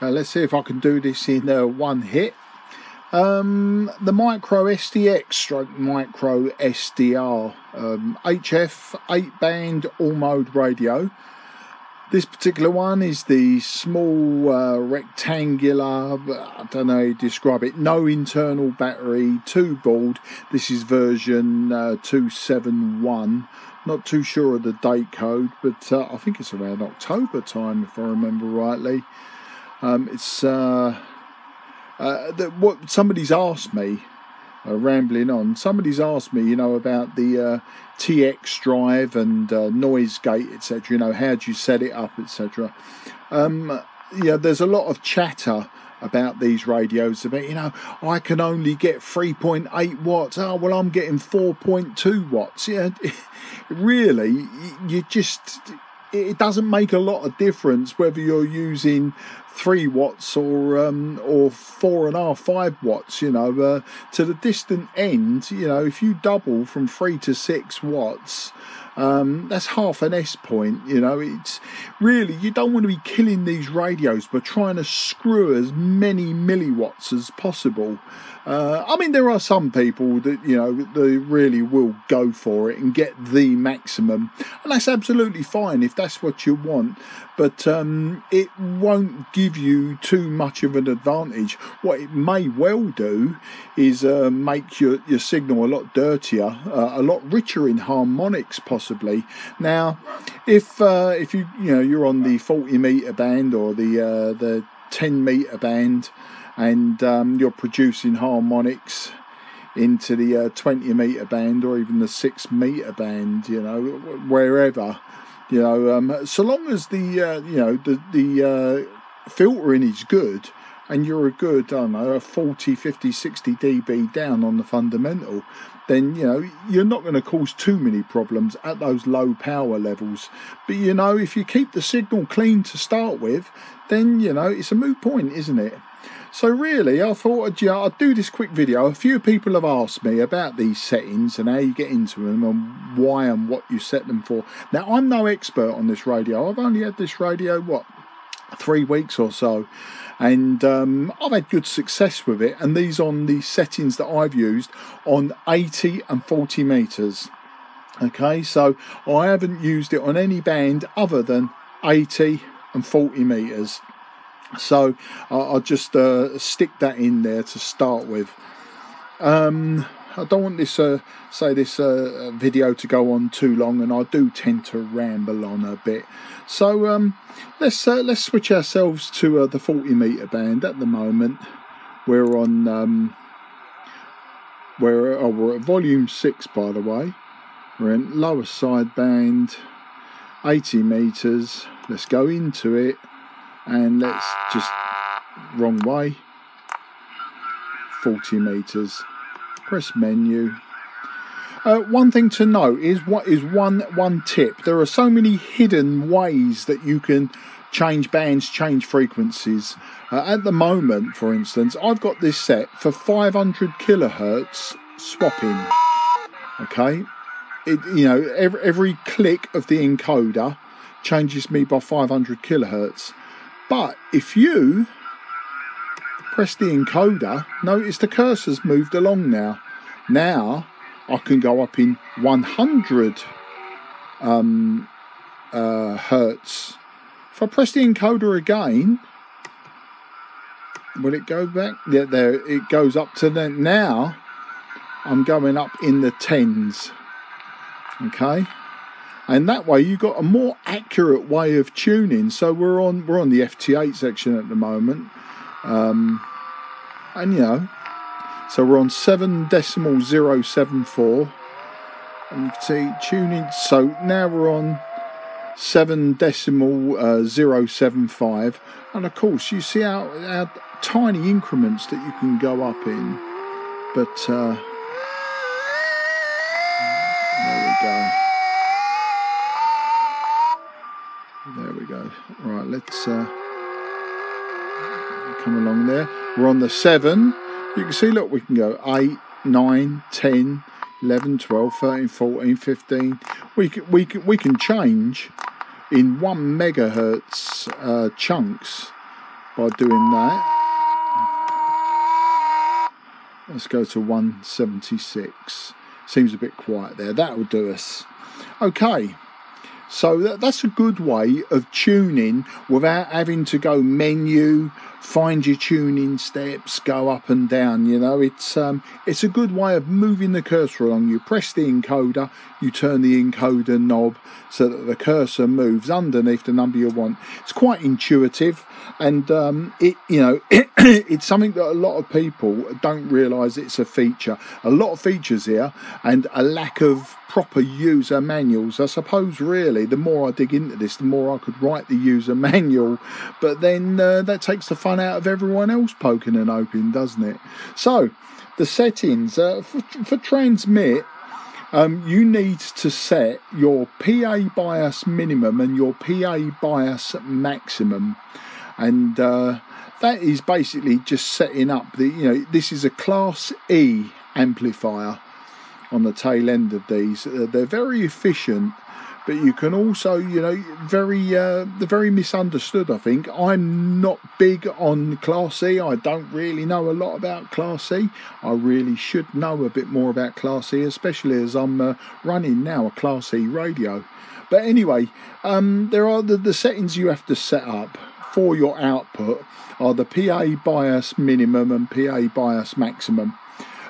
Let's see if I can do this in one hit. The micro SDX stroke micro SDR HF 8-band all mode radio. This particular one is the small rectangular, I don't know how you describe it, no internal battery, 2 board. This is version 271. Not too sure of the date code, but I think it's around October time if I remember rightly. It's what somebody's asked me, rambling on, somebody's asked me, you know, about the TX drive and noise gate, etc. You know, how do you set it up, etc. Yeah, there's a lot of chatter about these radios about, you know, I can only get 3.8 watts. Oh, well, I'm getting 4.2 watts. Yeah, really, you just, it doesn't make a lot of difference whether you're using 3 watts or 4.5, 5 watts, you know, to the distant end. You know, if you double from 3 to 6 watts, that's half an S point. You know, it's really, you don't want to be killing these radios by trying to screw as many milliwatts as possible. I mean, there are some people that, you know, they really will go for it and get the maximum, and that's absolutely fine if that's what you want, but it won't give you too much of an advantage. What it may well do is make your signal a lot dirtier, a lot richer in harmonics possibly. Now, if you know, you're on the 40 meter band or the 10 meter band, and you're producing harmonics into the 20 meter band or even the 6 meter band, you know, wherever, you know, so long as the you know, the filtering is good and you're a good, I don't know, a 40, 50, 60 dB down on the fundamental, then, you know, you're not going to cause too many problems at those low power levels. But, you know, if you keep the signal clean to start with, then, you know, it's a moot point, isn't it? So really, I thought I'd do this quick video. A few people have asked me about these settings and how you get into them and why and what you set them for. Now, I'm no expert on this radio. I've only had this radio, what, 3 weeks or so. And I've had good success with it. And these on the settings that I've used on 80 and 40 meters. Okay, so I haven't used it on any band other than 80 and 40 meters. So I'll just stick that in there to start with. I don't want this video to go on too long, and I do tend to ramble on a bit. So let's switch ourselves to the 40 meter band. At the moment, we're on we're at volume 6, by the way. We're in lower side band, 80 meters. Let's go into it. And let's just, wrong way, 40 meters, press menu. One thing to note is one tip. There are so many hidden ways that you can change bands, change frequencies. At the moment, for instance, I've got this set for 500 kilohertz swapping. Okay, you know, every click of the encoder changes me by 500 kilohertz. But if you press the encoder, notice the cursor's moved along now. Now I can go up in 100 hertz. If I press the encoder again, will it go back? Yeah, there it goes up to the, now I'm going up in the 10s. Okay. And that way you got a more accurate way of tuning. So we're on the FT8 section at the moment, and you know, so we're on 7.074, and you can see tuning. So now we're on 7.075, and of course you see how tiny increments that you can go up in. But there we go. There we go. Right, let's come along there. We're on the 7. You can see, look, we can go 8, 9, 10, 11, 12, 13, 14, 15. We can change in 1 megahertz chunks by doing that. Let's go to 176. Seems a bit quiet there. That will do us. Okay. So that's a good way of tuning without having to go menu, find your tuning steps, go up and down. You know, it's a good way of moving the cursor along. You press the encoder, you turn the encoder knob so that the cursor moves underneath the number you want. It's quite intuitive, and it's something that a lot of people don't realise it's a feature. A lot of features here, and a lack of proper user manuals. I suppose really the more I dig into this, the more I could write the user manual, but then that takes the fun out of everyone else poking and hoping, doesn't it? So the settings for transmit, you need to set your PA bias minimum and your PA bias maximum, and that is basically just setting up this is a Class E amplifier on the tail end of these. They're very efficient, but you can also, they're very misunderstood, I think. I'm not big on Class E. I don't really know a lot about Class E. I really should know a bit more about Class E, especially as I'm running now a Class E radio. But anyway, there are the settings you have to set up for your output are the PA bias minimum and PA bias maximum.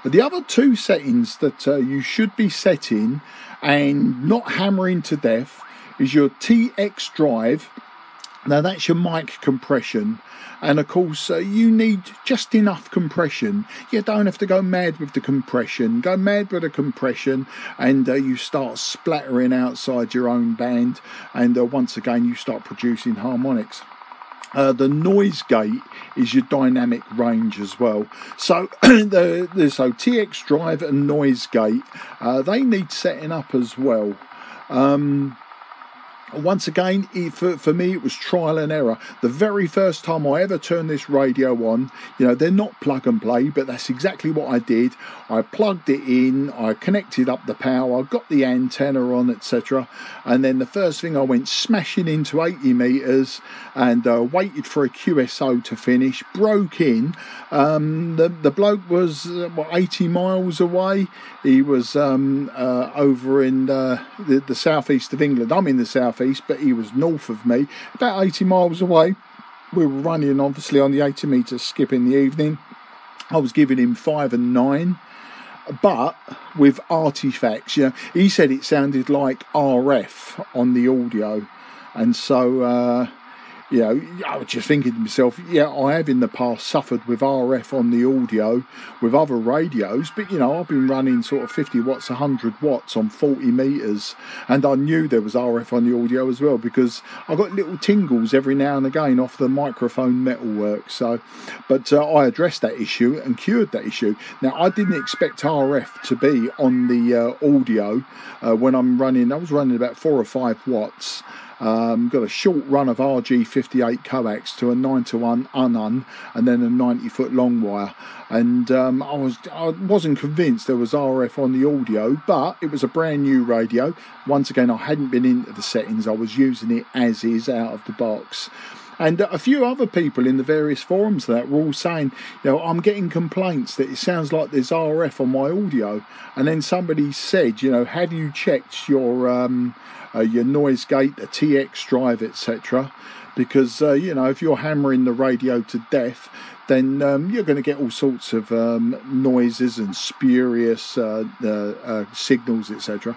The other two settings that you should be setting and not hammering to death is your TX drive. Now that's your mic compression, and of course you need just enough compression. You don't have to go mad with the compression. Go mad with the compression and you start splattering outside your own band, and once again you start producing harmonics. The noise gate is your dynamic range as well. So so TX drive and noise gate, they need setting up as well. Once again, for me, it was trial and error. The very first time I ever turned this radio on, they're not plug and play, but that's exactly what I did. I plugged it in, I connected up the power, got the antenna on, etc. And then the first thing, I went smashing into 80 meters and waited for a QSO to finish, broke in. The bloke was 80 miles away. He was over in the southeast of England. I'm in the southeast, but he was north of me, about 80 miles away. We were running obviously on the 80 meter skip in the evening. I was giving him 5 and 9, but with artifacts. He said it sounded like RF on the audio, and so I was just thinking to myself, I have in the past suffered with RF on the audio with other radios, but I've been running sort of 50 watts, 100 watts on 40 meters, and I knew there was RF on the audio as well because I got little tingles every now and again off the microphone metalwork. So, but I addressed that issue and cured that issue. Now I didn't expect RF to be on the audio when I'm running. I was running about 4 or 5 watts. Got a short run of RG58 coax to a 9-to-1 unun and then a 90-foot long wire, and I wasn't convinced there was RF on the audio, but it was a brand new radio. Once again, I hadn't been into the settings. I was using it as is out of the box. And a few other people in the various forums that were all saying, I'm getting complaints that it sounds like there's RF on my audio. And then somebody said, have you checked your noise gate, the TX drive, etc.? Because, if you're hammering the radio to death, then you're going to get all sorts of noises and spurious signals, etc.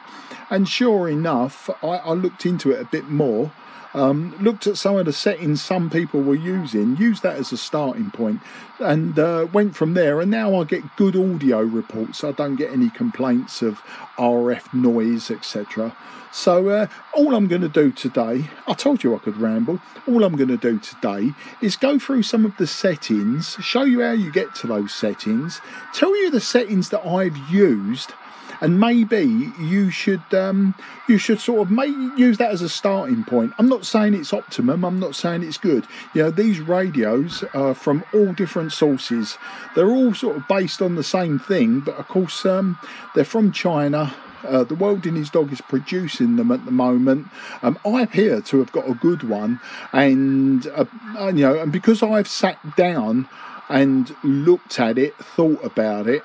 And sure enough, I looked into it a bit more. Looked at some of the settings some people were used that as a starting point, and went from there, and now I get good audio reports. I don't get any complaints of RF noise, etc. So all I'm going to do today, I told you I could ramble, all I'm going to do today is go through some of the settings, show you how you get to those settings, tell you the settings that I've used, and maybe you should sort of use that as a starting point. I'm not saying it's optimum. I'm not saying it's good. These radios are from all different sources. They're all sort of based on the same thing, but of course they're from China. The World in His Dog is producing them at the moment. I appear to have got a good one, and you know, and because I've sat down and looked at it, thought about it,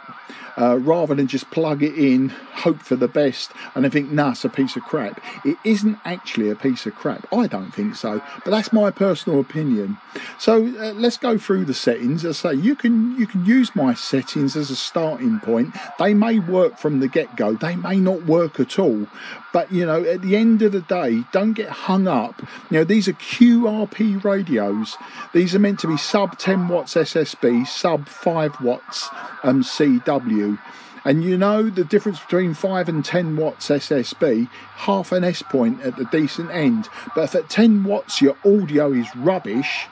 rather than just plug it in, hope for the best, and I think, nah, it's a piece of crap. It isn't actually a piece of crap. I don't think so, but that's my personal opinion. So let's go through the settings. As I say, you can use my settings as a starting point. They may work from the get-go. They may not work at all. But, you know, at the end of the day, don't get hung up. You know, these are QRP radios. These are meant to be sub 10 watts SSB, sub 5 watts CW. And you know the difference between 5 and 10 watts SSB, half an S point at the decent end. But if at 10 watts your audio is rubbish,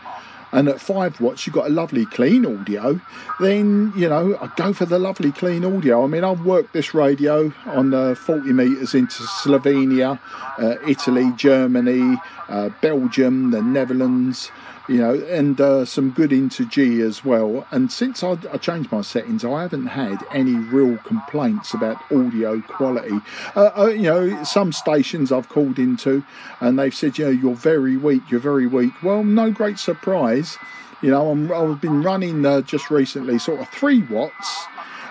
and at 5 watts you've got a lovely clean audio, then, you know, I go for the lovely clean audio. I mean, I've worked this radio on 40 metres into Slovenia, Italy, Germany, Belgium, the Netherlands, you know, and some good into G as well. And since I changed my settings, I haven't had any real complaints about audio quality. You know, some stations I've called into and they've said, you know, you're very weak. Well, no great surprise. You know, I've been running just recently sort of 3 watts.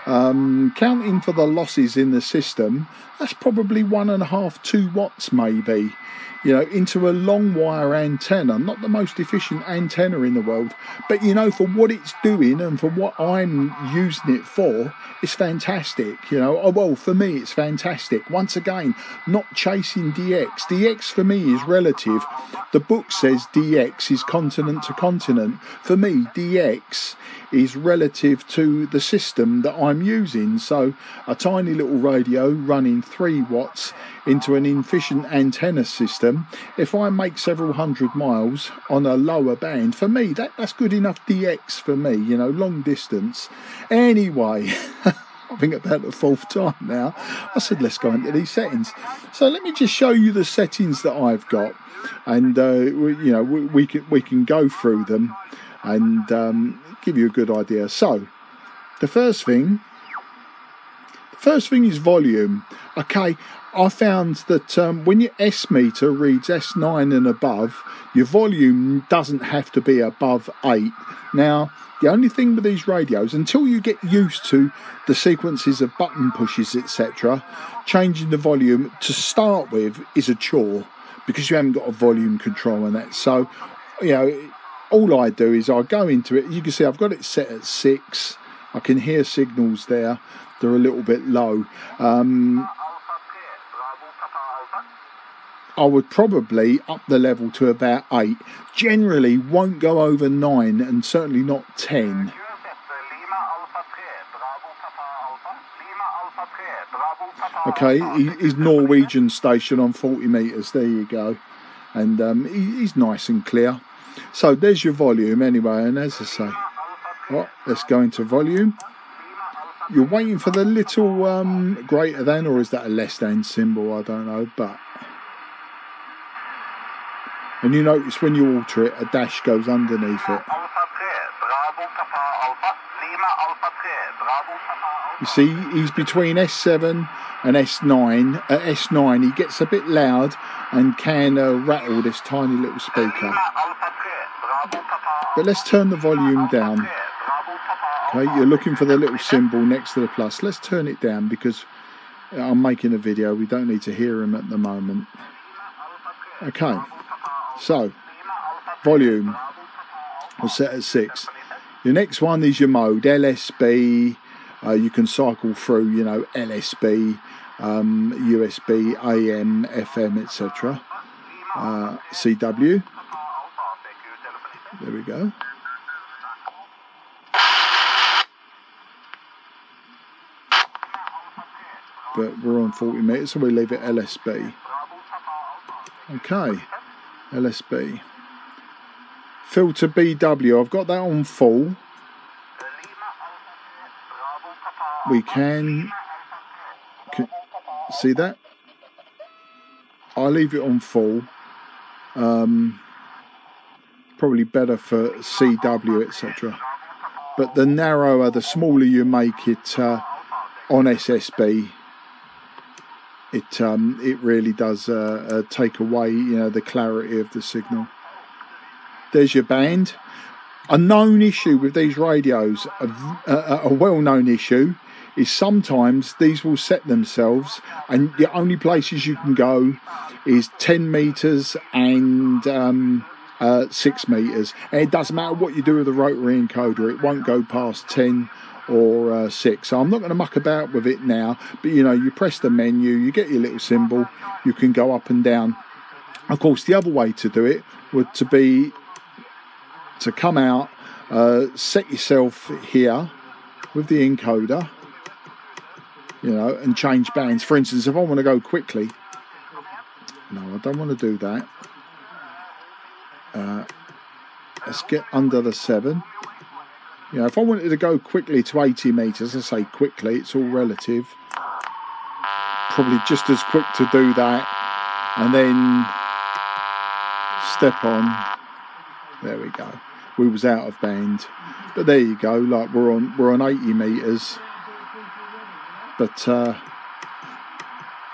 Counting for the losses in the system, that's probably 1.5, 2 watts maybe. You know, into a long wire antenna, not the most efficient antenna in the world, but you know, for what it's doing and for what I'm using it for, it's fantastic. You know, oh, well, for me, it's fantastic. Once again, not chasing DX. DX for me is relative. The book says DX is continent to continent. For me, DX is relative to the system that I'm using. So a tiny little radio running 3 watts into an efficient antenna system, if I make several hundred miles on a lower band, for me that's good enough DX for me, you know, long distance. Anyway, I think about the 4th time now I said let's go into these settings. So let me just show you the settings that I've got, and you know, we can go through them and give you a good idea. So the first thing is volume. Okay, I found that when your S meter reads S9 and above, your volume doesn't have to be above 8. Now, the only thing with these radios, until you get used to the sequences of button pushes, etc., changing the volume to start with is a chore because you haven't got a volume control on that. So, you know, all I do is I go into it. You can see I've got it set at 6. I can hear signals there. They're a little bit low. I would probably up the level to about 8. Generally won't go over 9 and certainly not 10. Okay, he's Norwegian station on 40 metres. There you go. And he's nice and clear. So there's your volume anyway. And as I say, well, let's go into volume. You're waiting for the little greater than, or is that a less than symbol? I don't know, but... And you notice when you alter it, a dash goes underneath it. You see, he's between S7 and S9. At S9, he gets a bit loud and can rattle this tiny little speaker. But let's turn the volume down. Okay, you're looking for the little symbol next to the plus. Let's turn it down because I'm making a video. We don't need to hear him at the moment. Okay. So, volume will set at 6. Your next one is your mode, LSB. You can cycle through, you know, LSB, USB, AM, FM, etc. CW. There we go. But we're on 40 metres, so we leave it LSB. Okay. LSB. Filter BW, I've got that on full. We can see that. I leave it on full. Probably better for CW, etc. But the narrower, the smaller you make it on SSB, it really does take away, you know, the clarity of the signal. There's your band. A known issue with these radios, a well-known issue, is sometimes these will set themselves, and the only places you can go is 10 meters and 6 meters. And it doesn't matter what you do with the rotary encoder, it won't go past 10 or 6. So I'm not going to muck about with it now, but you know, you press the menu, you get your little symbol, you can go up and down. Of course, the other way to do it would to come out, set yourself here with the encoder, you know, and change bands. For instance, if I want to go quickly, no, I don't want to do that. Let's get under the 7. You know, if I wanted to go quickly to 80 meters, I say quickly, it's all relative. Probably just as quick to do that, and then step on. There we go. We was out of band, but there you go. Like we're on 80 meters. But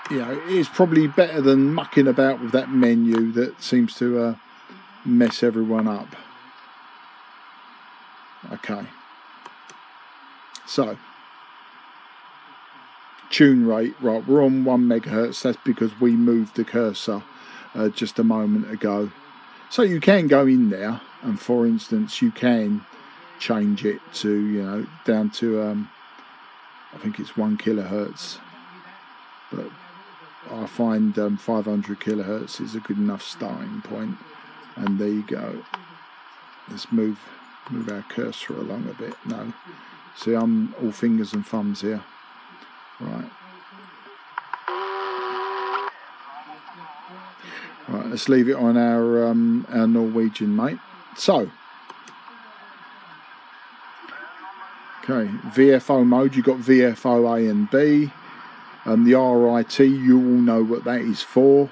you know, it's probably better than mucking about with that menu that seems to mess everyone up. Okay, so tune rate, right, we're on 1 megahertz. That's because we moved the cursor just a moment ago. So you can go in there and, for instance, you can change it to, you know, down to I think it's 1 kilohertz, but I find 500 kilohertz is a good enough starting point. And there you go. Let's move our cursor along a bit. No, see, I'm all fingers and thumbs here. Right. Right, let's leave it on our Norwegian, mate. So, okay, Vfo mode. You've got Vfo A and B. The RIT, you all know what that is for.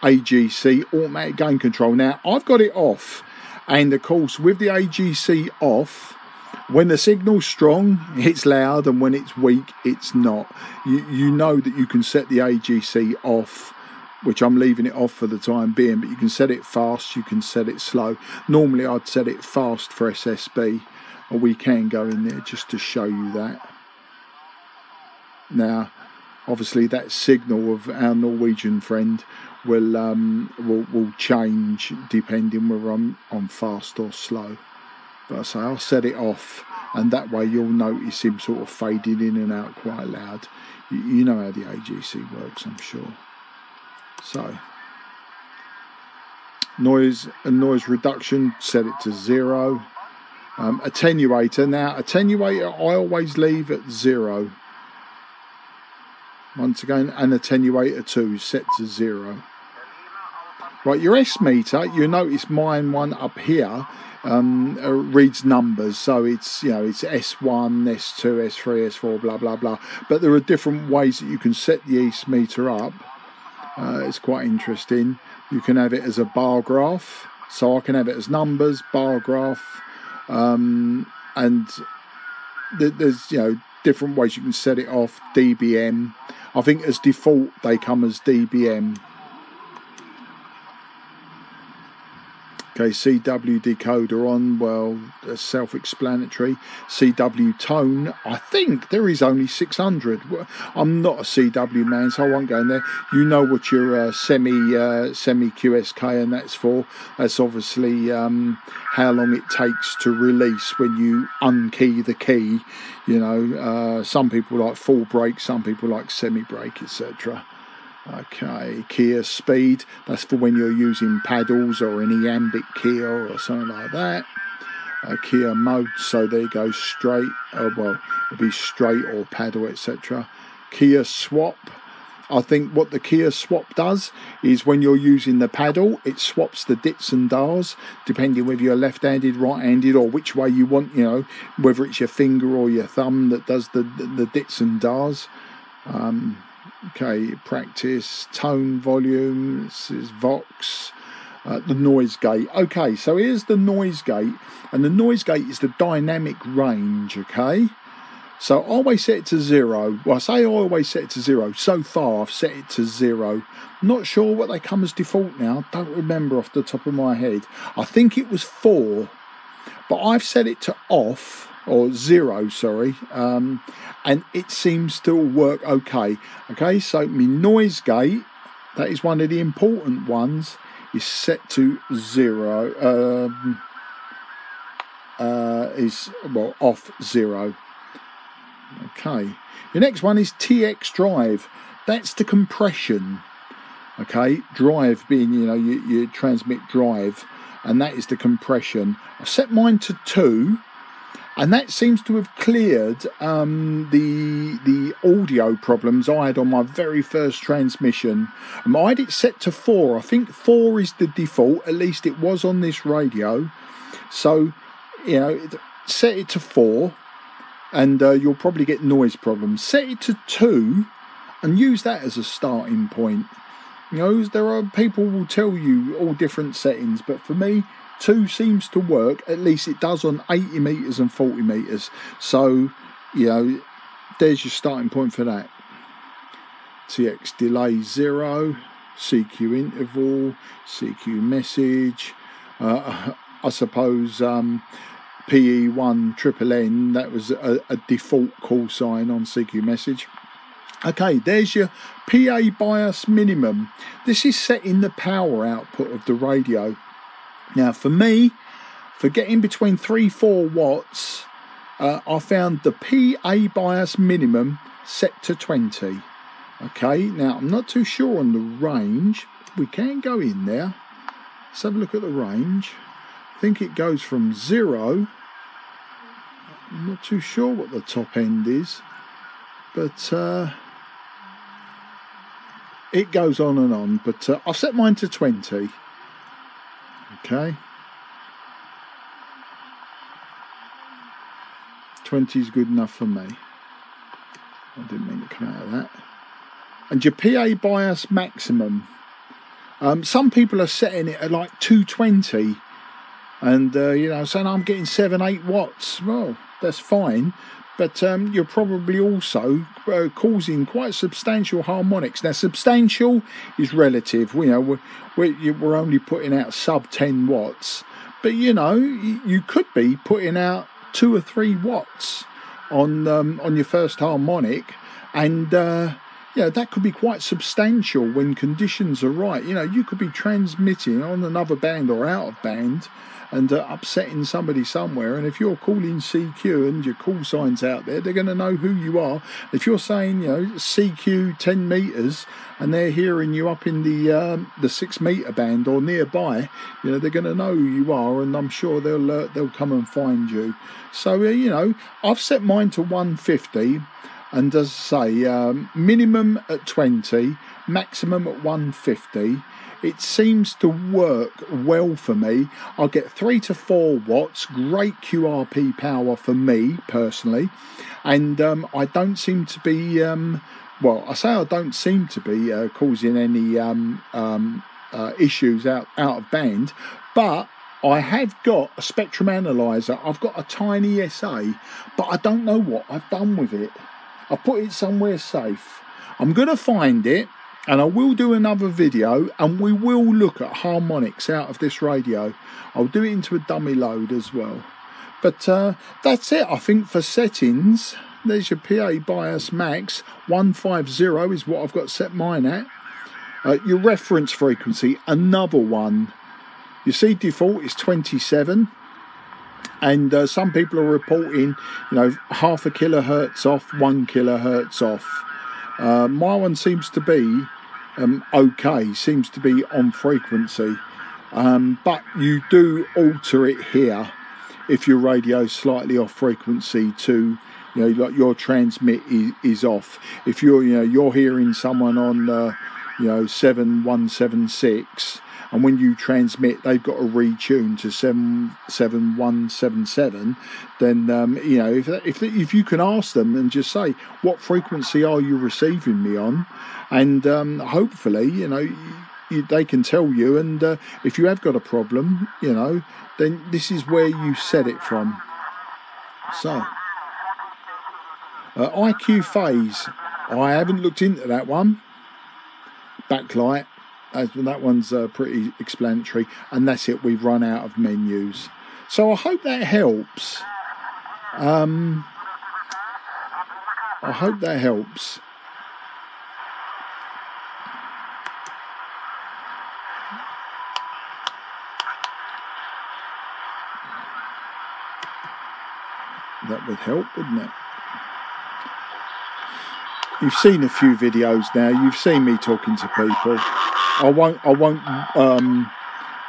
AGC, automatic gain control. Now, I've got it off. And of course, with the AGC off, when the signal's strong, it's loud, and when it's weak, it's not. You know that you can set the AGC off, which I'm leaving it off for the time being, but you can set it fast, you can set it slow. Normally, I'd set it fast for SSB, or we can go in there just to show you that. Now, obviously, that signal of our Norwegian friend will change depending whether I'm on fast or slow. But I say I'll set it off, and that way you'll notice him sort of fading in and out quite loud. You know how the AGC works, I'm sure. So noise reduction, set it to 0. Attenuator, now attenuator I always leave at 0. Once again, an attenuator 2 is set to 0. Right, your S meter, you notice mine one up here reads numbers, so it's, you know, it's S1, S2, S3, S4, blah blah blah. But there are different ways that you can set the S meter up. It's quite interesting. You can have it as a bar graph, so I can have it as numbers, bar graph, and there's, you know, different ways you can set it off. dBm, I think as default they come as dBm. Okay, CW decoder on, well, self-explanatory. CW tone, I think there is only 600. I'm not a CW man, so I won't go in there. You know what your semi QSK and that's for. That's obviously how long it takes to release when you unkey the key. You know, some people like full break, some people like semi break, etc. Okay, keyer speed, that's for when you're using paddles or an iambic keyer or something like that. Keyer mode, so there you go, straight, well, it'll be straight or paddle, etc. Keyer swap, I think what the keyer swap does is when you're using the paddle, it swaps the dits and dars, depending whether you're left-handed, right-handed, or which way you want, you know, whether it's your finger or your thumb that does the dits and dars. Okay, practice, tone, volume, this is Vox, the noise gate. Okay, so here's the noise gate, and the noise gate is the dynamic range, okay? So I always set it to 0. Well, I say I always set it to 0. So far I've set it to 0. Not sure what they come as default now. Don't remember off the top of my head. I think it was 4. But I've set it to off, or 0, sorry. And it seems to work okay. Okay, so my noise gate, that is one of the important ones, is set to 0. Off 0. Okay, the next one is TX drive. That's the compression. Okay, drive being, you know, you transmit drive, and that is the compression. I've set mine to 2, and that seems to have cleared the audio problems I had on my very first transmission. I had it set to 4. I think 4 is the default, at least it was on this radio. So, you know, set it to 4. And you'll probably get noise problems. Set it to 2 and use that as a starting point. You know, there are people who will tell you all different settings, but for me 2 seems to work. At least it does on 80 meters and 40 meters. So, you know, there's your starting point for that. TX delay 0, CQ interval, CQ message, I suppose PE1 triple N, that was a default call sign on CQ message. Okay, there's your PA bias minimum. This is setting the power output of the radio. Now for me, for getting between 3-4 watts, I found the PA bias minimum set to 20. Okay, now I'm not too sure on the range. We can go in there. Let's have a look at the range. I think it goes from 0. I'm not too sure what the top end is, but it goes on and on. But I've set mine to 20. Okay, 20 is good enough for me. I didn't mean to come out of that. And your PA bias maximum. Some people are setting it at like 220. And, you know, saying I'm getting 7-8 watts. Well, that's fine. But you're probably also causing quite substantial harmonics. Now, substantial is relative. You know, we're only putting out sub 10 watts. But, you know, you could be putting out 2 or 3 watts on your first harmonic. And, you know, that could be quite substantial when conditions are right. You know, you could be transmitting on another band or out of band and upsetting somebody somewhere. And if you're calling CQ and your call sign's out there, they're going to know who you are. If you're saying, you know, CQ 10 meters and they're hearing you up in the 6 meter band or nearby, you know, they're going to know who you are, and I'm sure they'll come and find you. So, you know, I've set mine to 150. And as I say, minimum at 20, maximum at 150. It seems to work well for me. I'll get 3 to 4 watts, great QRP power for me personally. And I don't seem to be, well, I say I don't seem to be causing any issues out of band, but I have got a spectrum analyzer. I've got a tiny SA, but I don't know what I've done with it. I put it somewhere safe. I'm going to find it, and I will do another video, and we will look at harmonics out of this radio. I'll do it into a dummy load as well. But that's it, I think, for settings. There's your PA bias max. 150 is what I've got set mine at. Your reference frequency, another one. You see default is 27. And some people are reporting, you know, 0.5 kilohertz off, 1 kilohertz off. My one seems to be okay, seems to be on frequency. But you do alter it here if your radio's slightly off frequency to, you know, like your transmit is off. If you're, you know, you're hearing someone on, you know, 7176. And when you transmit, they've got to retune to 77177. Then you know, if you can ask them and just say, what frequency are you receiving me on, and hopefully, you know, they can tell you. And if you have got a problem, you know, then this is where you set it from. So IQ phase, I haven't looked into that one. Backlight, that one's pretty explanatory, and that's it. We've run out of menus, so I hope that helps. I hope that helps. That would help, wouldn't it? You've seen a few videos now. You've seen me talking to people. I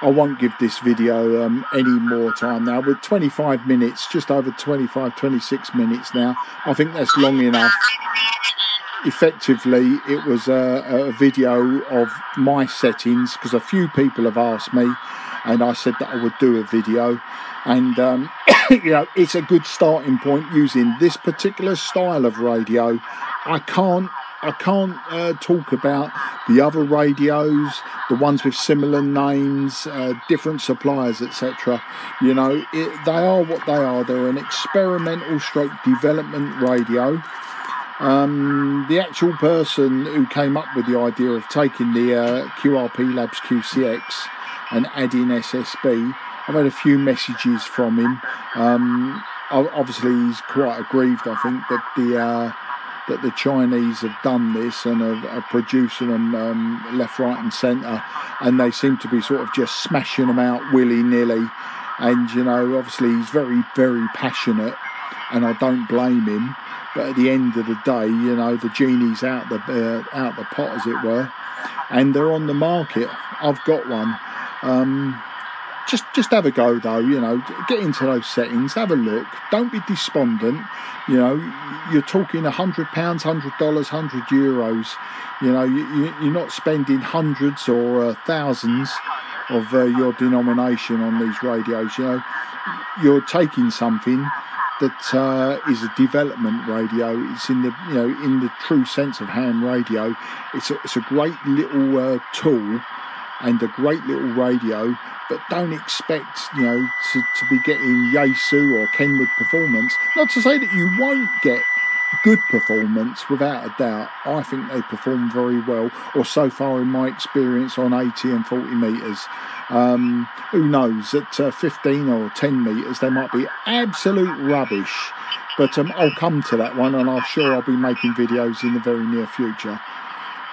won't give this video any more time now. We're 25 minutes, just over 25, 26 minutes now. I think that's long enough. Effectively, it was a video of my settings, because a few people have asked me, and I said that I would do a video. And you know, it's a good starting point using this particular style of radio. I can't talk about the other radios, the ones with similar names, different suppliers, etc. You know, they are what they are. They're an experimental stroke development radio. The actual person who came up with the idea of taking the QRP Labs QCX and adding SSB, I've had a few messages from him. Obviously, he's quite aggrieved, I think, that the Chinese have done this and are producing them left, right and centre, and they seem to be sort of just smashing them out willy-nilly. And, you know, obviously he's very, very passionate, and I don't blame him. But at the end of the day, you know, the genie's out the pot, as it were, and they're on the market. I've got one. Just have a go though, you know, get into those settings, have a look, don't be despondent. You know, you're talking £100, $100, €100. You know, you're not spending hundreds or thousands of your denomination on these radios. You know, you're taking something that is a development radio. It's in the, you know, in the true sense of ham radio. It's a great little tool and a great little radio, but don't expect, you know, to be getting Yaesu or Kenwood performance. Not to say that you won't get good performance, without a doubt. I think they perform very well, or so far in my experience, on 80 and 40 metres. Who knows, at 15 or 10 metres they might be absolute rubbish. But I'll come to that one, and I'm sure I'll be making videos in the very near future.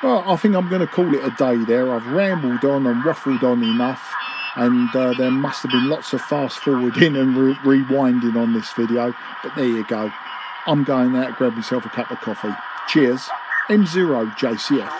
Well, I think I'm going to call it a day there. I've rambled on and waffled on enough, and there must have been lots of fast forwarding and rewinding on this video, but there you go. I'm going out to grab myself a cup of coffee. Cheers. M0JCF.